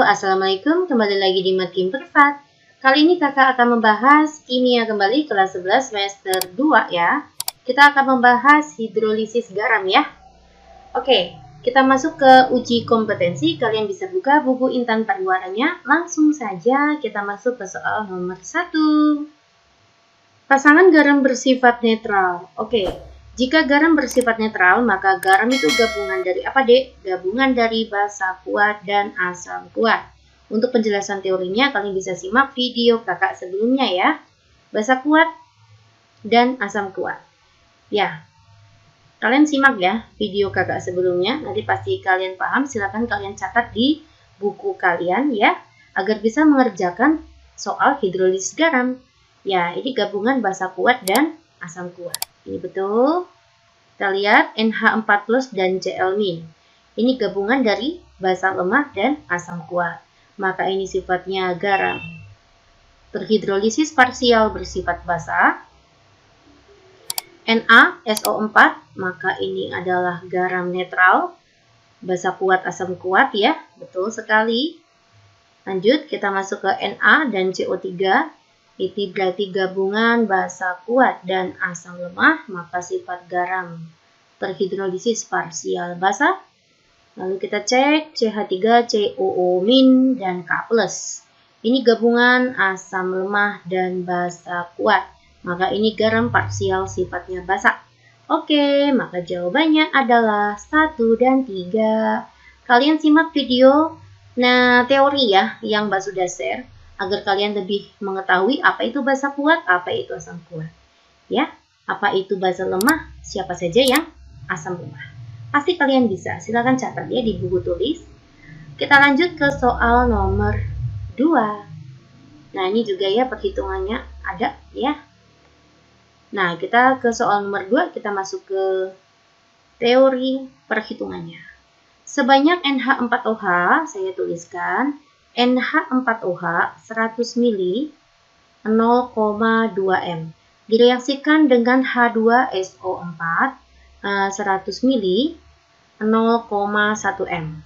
Assalamualaikum, kembali lagi di Makin Privat. Kali ini kakak akan membahas kimia kembali kelas 11 semester 2 ya. Kita akan membahas hidrolisis garam ya. Oke, kita masuk ke uji kompetensi. Kalian bisa buka buku Intan Perbuatannya. Langsung saja kita masuk ke soal nomor 1. Pasangan garam bersifat netral. Oke. Jika garam bersifat netral, maka garam itu gabungan dari apa, Dek? Gabungan dari basa kuat dan asam kuat. Untuk penjelasan teorinya, kalian bisa simak video kakak sebelumnya ya. Basa kuat dan asam kuat. Ya, kalian simak ya video kakak sebelumnya. Nanti pasti kalian paham, silakan kalian catat di buku kalian ya. Agar bisa mengerjakan soal hidrolisis garam. Ya, ini gabungan basa kuat dan asam kuat. Ini betul. Kita lihat NH4+ dan Cl-. Ini gabungan dari basa lemah dan asam kuat. Maka ini sifatnya garam. Terhidrolisis parsial bersifat basa. NaSO4, maka ini adalah garam netral. Basa kuat asam kuat ya, betul sekali. Lanjut kita masuk ke Na dan CO3. Itu berarti gabungan basa kuat dan asam lemah, maka sifat garam. Terhidrolisis parsial basa. Lalu kita cek CH3COO- dan K+. Ini gabungan asam lemah dan basa kuat, maka ini garam parsial sifatnya basa. Oke, maka jawabannya adalah 1 dan 3. Kalian simak video teori ya yang Mbak sudah share, agar kalian lebih mengetahui apa itu basa kuat, apa itu asam kuat. Ya, apa itu basa lemah, siapa saja yang asam lemah. Pasti kalian bisa, silakan catat ya di buku tulis. Kita lanjut ke soal nomor 2. Nah, ini juga ya perhitungannya ada ya. Nah, kita ke soal nomor 2, kita masuk ke teori perhitungannya. Sebanyak NH4OH, saya tuliskan NH4OH 100 ml 0,2 m direaksikan dengan H2SO4 100 ml 0,1 m.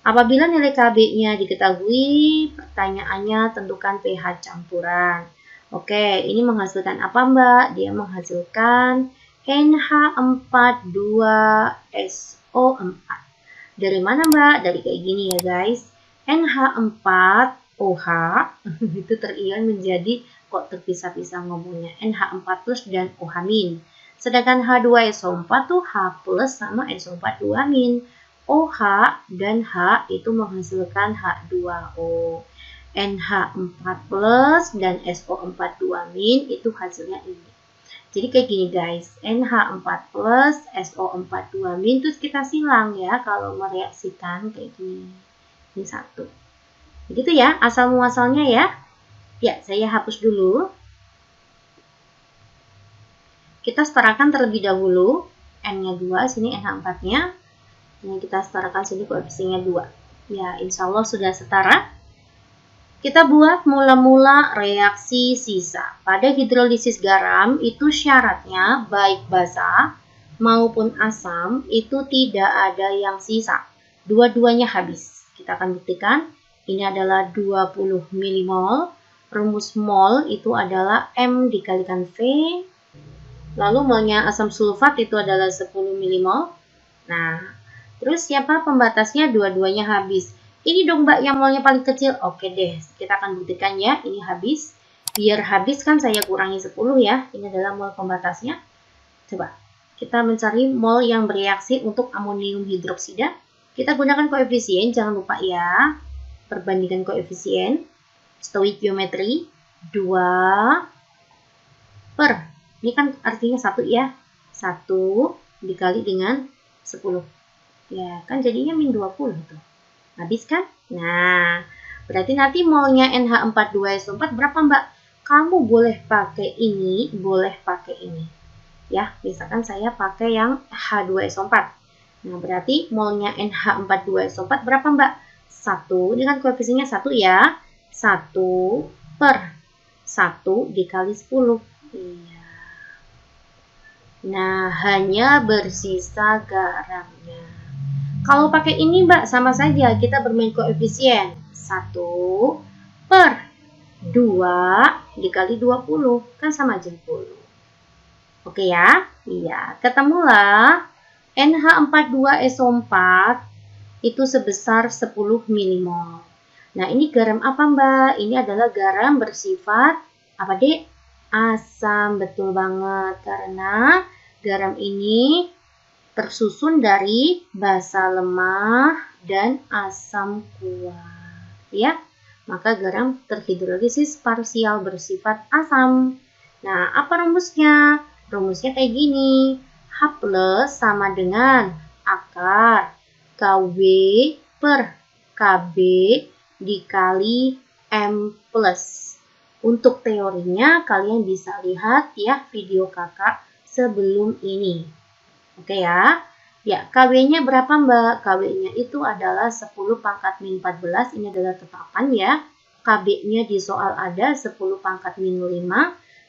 Apabila nilai Kb-nya diketahui, pertanyaannya tentukan pH campuran. Oke, ini menghasilkan apa, Mbak? Dia menghasilkan NH42SO4. Dari mana, Mbak? Dari kayak gini ya, guys. NH4OH itu terion menjadi, kok terpisah-pisah ngomongnya, NH4+ dan OH-. Sedangkan H2SO4 tuh H+ sama SO4 2-. OH dan H itu menghasilkan H2O. NH4+ dan SO4 2- itu hasilnya ini. Jadi kayak gini guys, NH4+ SO4 2-, terus kita silang ya kalau mereaksikan kayak gini. Ini satu. Begitu ya, asal muasalnya ya. Ya, saya hapus dulu. Kita setarakan terlebih dahulu. N-nya 2, sini NH4-nya. Ini kita setarakan sini koefisiennya 2. Ya, insya Allah sudah setara. Kita buat mula-mula reaksi sisa. Pada hidrolisis garam itu syaratnya baik basa maupun asam itu tidak ada yang sisa. Dua-duanya habis. Kita akan buktikan. Ini adalah 20 milimol. Rumus mol itu adalah M dikalikan V. Lalu molnya asam sulfat itu adalah 10 milimol. Nah, terus siapa pembatasnya? Dua-duanya habis. Ini dong Mbak yang molnya paling kecil. Oke deh, kita akan buktikan ya. Ini habis. Biar habis kan saya kurangi 10 ya. Ini adalah mol pembatasnya. Coba, kita mencari mol yang bereaksi untuk amonium hidroksida. Kita gunakan koefisien, jangan lupa ya. Perbandingan koefisien. Stoikiometri 2 per. Ini kan artinya 1 ya. 1 dikali dengan 10. Ya, kan jadinya min 20 tuh. Habis kan? Nah, berarti nanti molnya NH42SO4 berapa, Mbak? Kamu boleh pakai ini, boleh pakai ini. Ya, misalkan saya pakai yang H2SO4. Nah, berarti molnya NH42SO4 berapa, Mbak? 1, ini kan koefisiennya 1 ya. 1 per 1 dikali 10. Iya. Nah, hanya bersisa garamnya. Kalau pakai ini Mbak, sama saja kita bermain koefisien. 1 per 2 dikali 20. Kan sama aja 10. Oke ya? Iya. Ketemulah NH42SO4 itu sebesar 10 milimol. Nah, ini garam apa, Mbak? Ini adalah garam bersifat apa, Dek? Asam. Betul banget. Karena garam ini tersusun dari basa lemah dan asam kuat. Ya, maka garam terhidrolisis parsial bersifat asam. Nah, apa rumusnya? Rumusnya kayak gini. H plus sama dengan akar KW per KB dikali M plus. Untuk teorinya kalian bisa lihat ya video kakak sebelum ini. Oke ya. Ya, KW-nya berapa, Mbak? KW-nya itu adalah 10 pangkat min 14. Ini adalah tetapan ya. KB-nya di soal ada 10 pangkat min 5.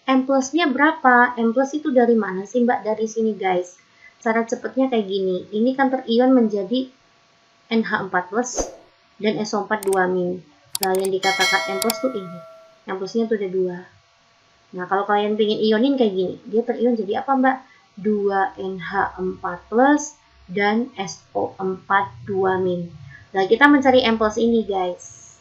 M plus-nya berapa? M plus itu dari mana sih, Mbak? Dari sini, guys. Cara cepatnya kayak gini. Ini kan terion menjadi NH4 plus dan SO4 2-. Nah, yang dikatakan M plus tuh ini. M plus-nya tuh ada 2. Nah, kalau kalian pengen ionin kayak gini. Dia terion jadi apa, Mbak? 2NH4 plus dan SO4 2-. Nah, kita mencari M plus ini, guys.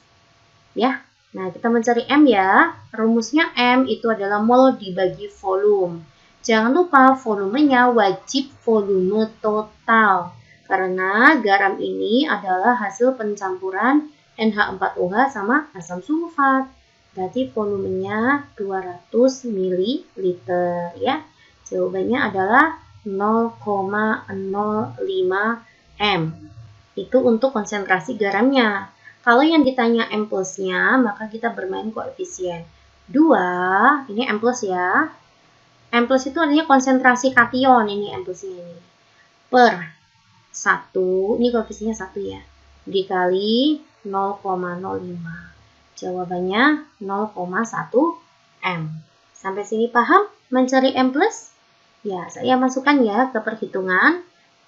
Ya. Nah, kita mencari M ya. Rumusnya M itu adalah mol dibagi volume. Jangan lupa volumenya wajib volume total. Karena garam ini adalah hasil pencampuran NH4OH sama asam sulfat. Berarti volumenya 200 ml ya. Jawabannya adalah 0,05 M. Itu untuk konsentrasi garamnya. Kalau yang ditanya M plusnya, maka kita bermain koefisien. 2, ini M plus ya. M plus itu artinya konsentrasi kation, ini M plusnya ini. Per 1, ini koefisiennya 1 ya. Dikali 0,05. Jawabannya 0,1 M. Sampai sini paham mencari M plus? Ya, saya masukkan ya ke perhitungan.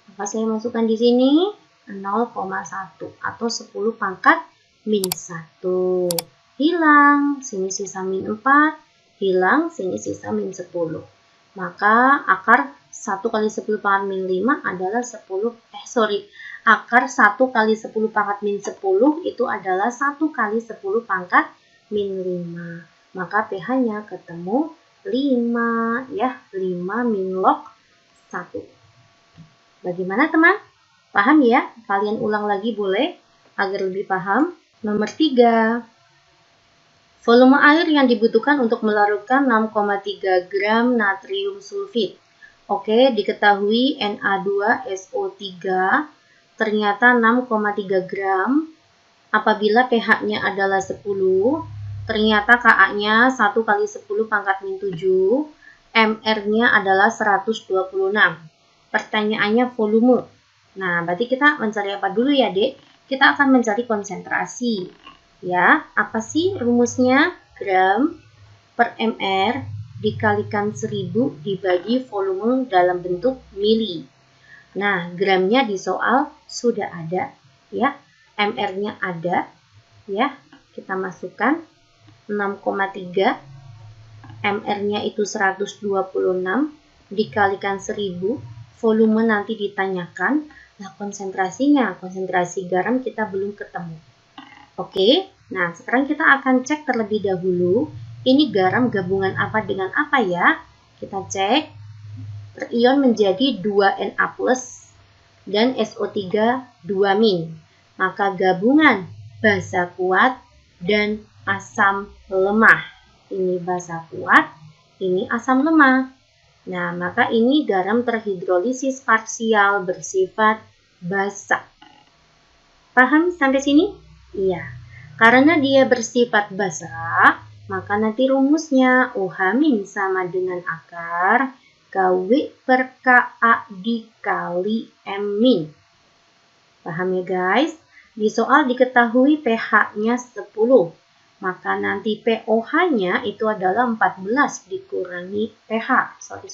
Maka saya masukkan di sini 0,1 atau 10 pangkat min 1. Hilang, sini sisa min 4. Hilang, sini sisa min 10. Maka akar 1 kali 10 pangkat min 5 adalah 10. Akar 1 kali 10 pangkat min 10 itu adalah 1 kali 10 pangkat min 5. Maka pH-nya ketemu 5 ya, 5 min log 1. Bagaimana teman? Paham ya? Kalian ulang lagi boleh agar lebih paham. Nomor 3. Volume air yang dibutuhkan untuk melarutkan 6,3 gram natrium sulfit. Oke, diketahui Na2SO3 ternyata 6,3 gram. Apabila pH-nya adalah 10, ternyata Ka-nya 1 kali 10 pangkat min 7, MR-nya adalah 126. Pertanyaannya volume. Nah, berarti kita mencari apa dulu ya, Dek? Kita akan mencari konsentrasi. Ya, apa sih rumusnya? Gram per mr dikalikan 1000 dibagi volume dalam bentuk mili. Nah, gramnya di soal sudah ada, ya. MR-nya ada, ya. Kita masukkan 6,3. MR-nya itu 126 dikalikan 1000. Volume nanti ditanyakan. Nah, konsentrasi garam kita belum ketemu. Oke, nah sekarang kita akan cek terlebih dahulu. Ini garam gabungan apa dengan apa ya? Kita cek. Terion menjadi 2Na+, dan SO3 2-. Maka gabungan basa kuat dan asam lemah. Ini basa kuat, ini asam lemah. Nah, maka ini garam terhidrolisis parsial bersifat basa. Paham sampai sini? Iya. Karena dia bersifat basa, maka nanti rumusnya OH- sama dengan akar KW per Ka dikali M-. Paham ya guys? Di soal diketahui pH-nya 10. Maka nanti pOH-nya itu adalah 14 dikurangi pH. Sorry.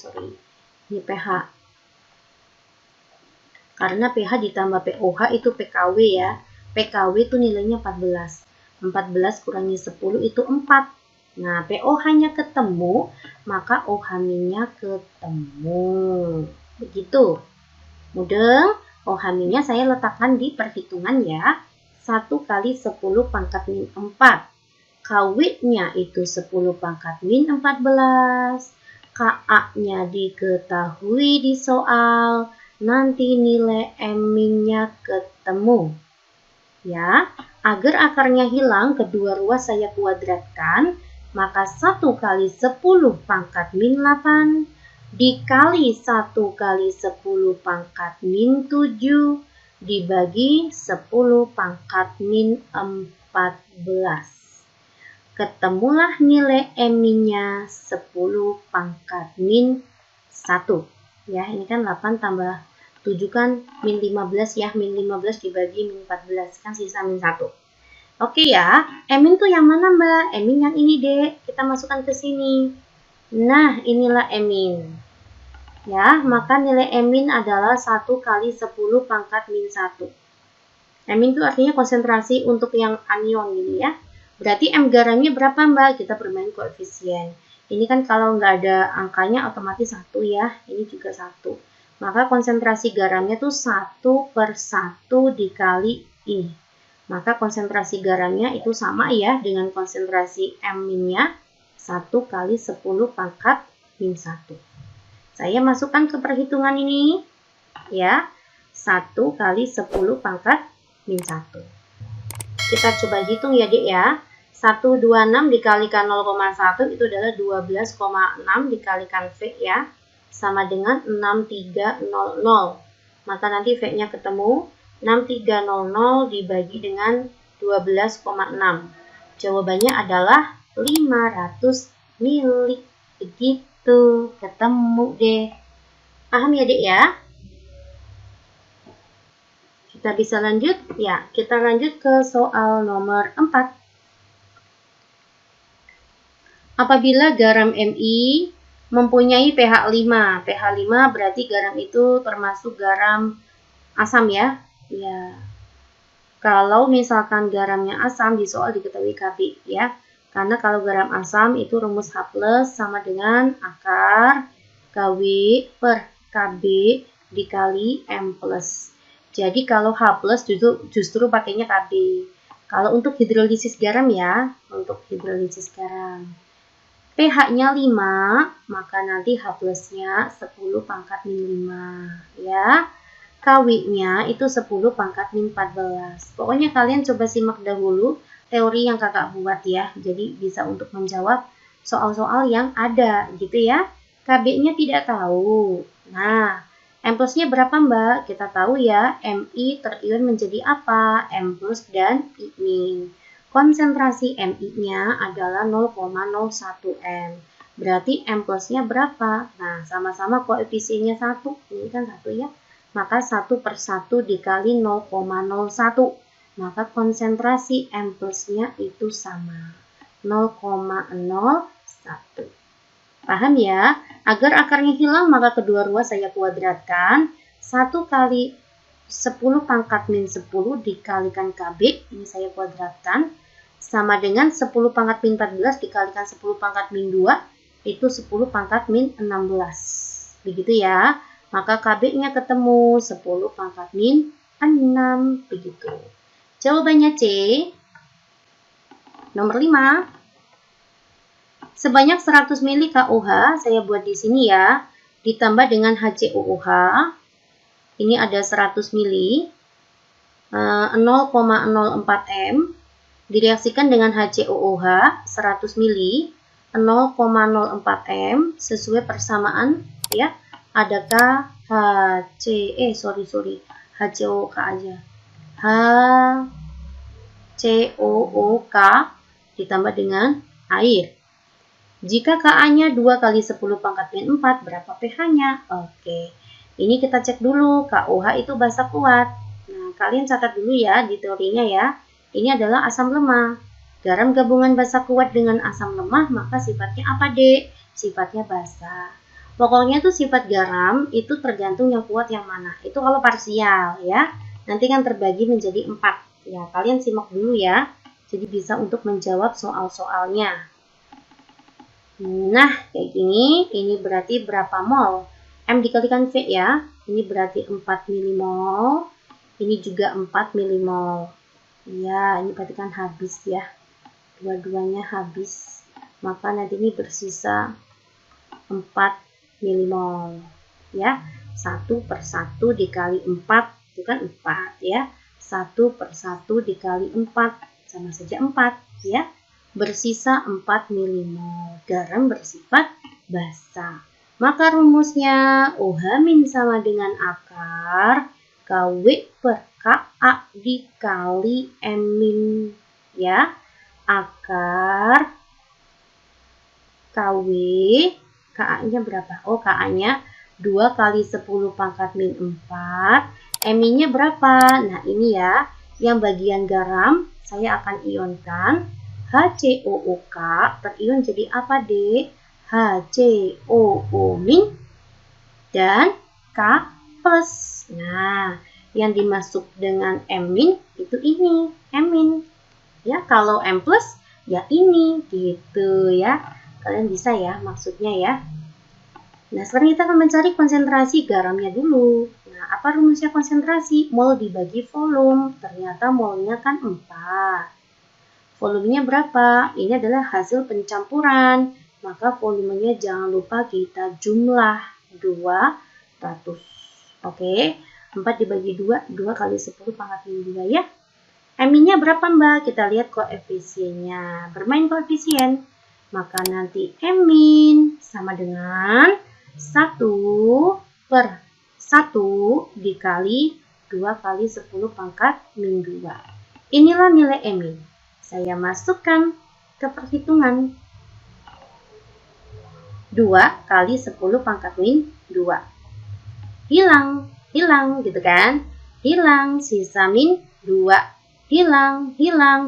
Ini pH. Karena pH ditambah pOH itu pKW ya. pKW itu nilainya 14. 14 kurangi 10 itu 4. Nah, pOH-nya ketemu, maka OH-nya ketemu. Begitu. Mudeng, OH-nya saya letakkan di perhitungan ya. 1 kali 10 pangkat min 4. Kawitnya itu 10 pangkat min 14. KA-nya diketahui di soal. Nanti nilai M-nya ketemu. Ya, agar akarnya hilang, kedua ruas saya kuadratkan, maka 1 kali 10 pangkat min 8 dikali 1 kali 10 pangkat min 7 dibagi 10 pangkat min 14. Ketemulah nilai M-nya 10 pangkat min 1. Ya, ini kan 8 tambah 7 kan min 15 ya, min 15 dibagi min 14 kan sisa min 1. Oke ya, M-in tuh yang mana Mbak? M-in yang ini Dek, kita masukkan ke sini. Nah, inilah M-in. Ya, maka nilai M-in adalah 1 kali 10 pangkat min 1. M-in itu artinya konsentrasi untuk yang anion ini ya. Berarti M garamnya berapa Mbak? Kita bermain koefisien. Ini kan kalau nggak ada angkanya otomatis 1 ya, ini juga 1. Maka konsentrasi garamnya tuh 1 per 1 dikali I. Maka konsentrasi garamnya itu sama ya dengan konsentrasi M-nya 1 kali 10 pangkat min 1. Saya masukkan ke perhitungan ini ya. 1 kali 10 pangkat min 1. Kita coba hitung ya Dek ya. 126 dikalikan 0,1 itu adalah 12,6 dikalikan V ya. Sama dengan 6300. Maka nanti V-nya ketemu 6300 dibagi dengan 12,6. Jawabannya adalah 500 mili. Begitu, ketemu deh. Paham ya Dek ya? Kita bisa lanjut? Ya, kita lanjut ke soal nomor 4. Apabila garam Mi mempunyai pH 5. pH 5 berarti garam itu termasuk garam asam ya. Ya. Kalau misalkan garamnya asam di soal diketahui Kb ya. Karena kalau garam asam itu rumus H+ sama dengan akar Kw per Kb dikali M+. Jadi kalau H+ justru pakainya Kb. Kalau untuk hidrolisis garam ya, untuk hidrolisis garam. pH-nya 5, maka nanti H+-nya 10 pangkat min 5 ya. Kw-nya itu 10 pangkat min 14. Pokoknya kalian coba simak dahulu teori yang kakak buat ya. Jadi bisa untuk menjawab soal-soal yang ada gitu ya. Kb-nya tidak tahu. Nah, M+-nya berapa Mbak? Kita tahu ya, Mi terion menjadi apa? M+ dan I-. Konsentrasi Mi-nya adalah 0,01 M. Berarti M+-nya berapa? Nah, sama-sama koefisiennya 1. Ini kan 1 ya. Maka 1 per 1 dikali 0,01. Maka konsentrasi M+-nya itu sama. 0,01. Paham ya? Agar akarnya hilang, maka kedua ruas saya kuadratkan. 1 kali 10 pangkat min 10 dikalikan Kb. Ini saya kuadratkan. Sama dengan 10 pangkat min 14 dikalikan 10 pangkat min 2, itu 10 pangkat min 16. Begitu ya. Maka Kb-nya ketemu 10 pangkat min 6. Begitu. Jawabannya C. Nomor 5. Sebanyak 100 ml KOH, saya buat di sini ya. Ditambah dengan HCOOH. Ini ada 100 ml. 0,04 M. Direaksikan dengan HCOOH 100 ml 0,04 M sesuai persamaan ya. Adakah HCOOK aja. HCOOK ditambah dengan air. Jika Ka-nya 2 kali 10 pangkat min 4, berapa pH-nya? Oke. Ini kita cek dulu, KOH itu basa kuat. Nah, kalian catat dulu ya di teorinya ya. Ini adalah asam lemah. Garam gabungan basa kuat dengan asam lemah, maka sifatnya apa, Dek? Sifatnya basa. Pokoknya tuh sifat garam itu tergantung yang kuat yang mana. Itu kalau parsial ya. Nanti kan terbagi menjadi 4. Ya, kalian simak dulu ya. Jadi bisa untuk menjawab soal-soalnya. Nah, kayak gini, ini berarti berapa mol? M dikalikan V ya, ini berarti 4 milimol, ini juga 4 milimol. Ya, ini berarti kan habis ya, dua-duanya habis. Maka nanti ini bersisa 4 milimol. Ya, 1/1 dikali 4, itu kan 4 ya. 1/1 dikali 4, sama saja 4 ya. Bersisa 4 milimol. Garam bersifat basa. Maka rumusnya OH- sama dengan akar KW per KA dikali M- ya. Akar KW, KA-nya berapa? Oh, KA-nya 2 kali 10 pangkat min 4. Mi-nya berapa? Nah, ini ya. Yang bagian garam saya akan ionkan HCOOK terion jadi apa, Dek? HCOO- dan K+. Nah, yang dimasuk dengan M- itu ini, M-. Ya, kalau M+, ya ini, gitu ya. Kalian bisa ya maksudnya ya. Nah, sekarang kita akan mencari konsentrasi garamnya dulu. Nah, apa rumusnya konsentrasi? Mol dibagi volume. Ternyata molnya kan 4. Volumenya berapa? Ini adalah hasil pencampuran. Maka volumenya jangan lupa kita jumlah 200. Oke, 4 dibagi 2, 2 kali 10 pangkat min 2 ya. Mi-nya berapa, Mbak? Kita lihat koefisiennya. Bermain koefisien. Maka nanti M- sama dengan 1/1 dikali 2 kali 10 pangkat min 2. Inilah nilai M-. Saya masukkan ke perhitungan. 2 kali 10 pangkat min 2. Hilang gitu kan. Hilang, sisa min 2. Hilang,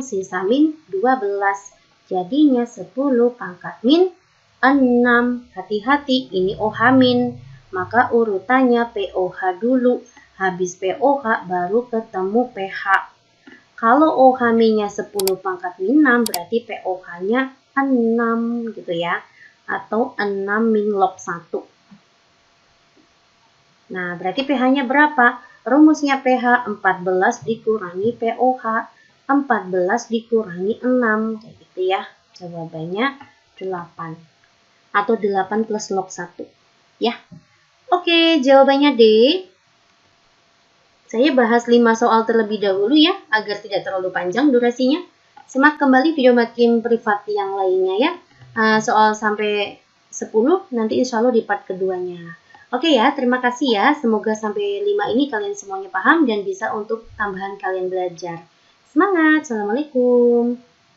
sisa min 12. Jadinya 10 pangkat min 6. Hati-hati, ini OH-. Maka urutannya POH dulu. Habis POH baru ketemu pH. Kalau OH-nya 10 pangkat min 6, berarti POH-nya 6 gitu ya. Atau 6 min log 1. Nah, berarti pH-nya berapa? Rumusnya pH 14 dikurangi POH. 14 dikurangi 6. Kayak gitu ya. Jawabannya 8. Atau 8 plus log 1. Ya. Oke, jawabannya D. Saya bahas 5 soal terlebih dahulu ya, agar tidak terlalu panjang durasinya. Simak kembali video makin privat yang lainnya ya. Soal sampai 10, nanti insya Allah di part keduanya. Oke ya, terima kasih ya. Semoga sampai 5 ini kalian semuanya paham dan bisa untuk tambahan kalian belajar. Semangat, Assalamualaikum.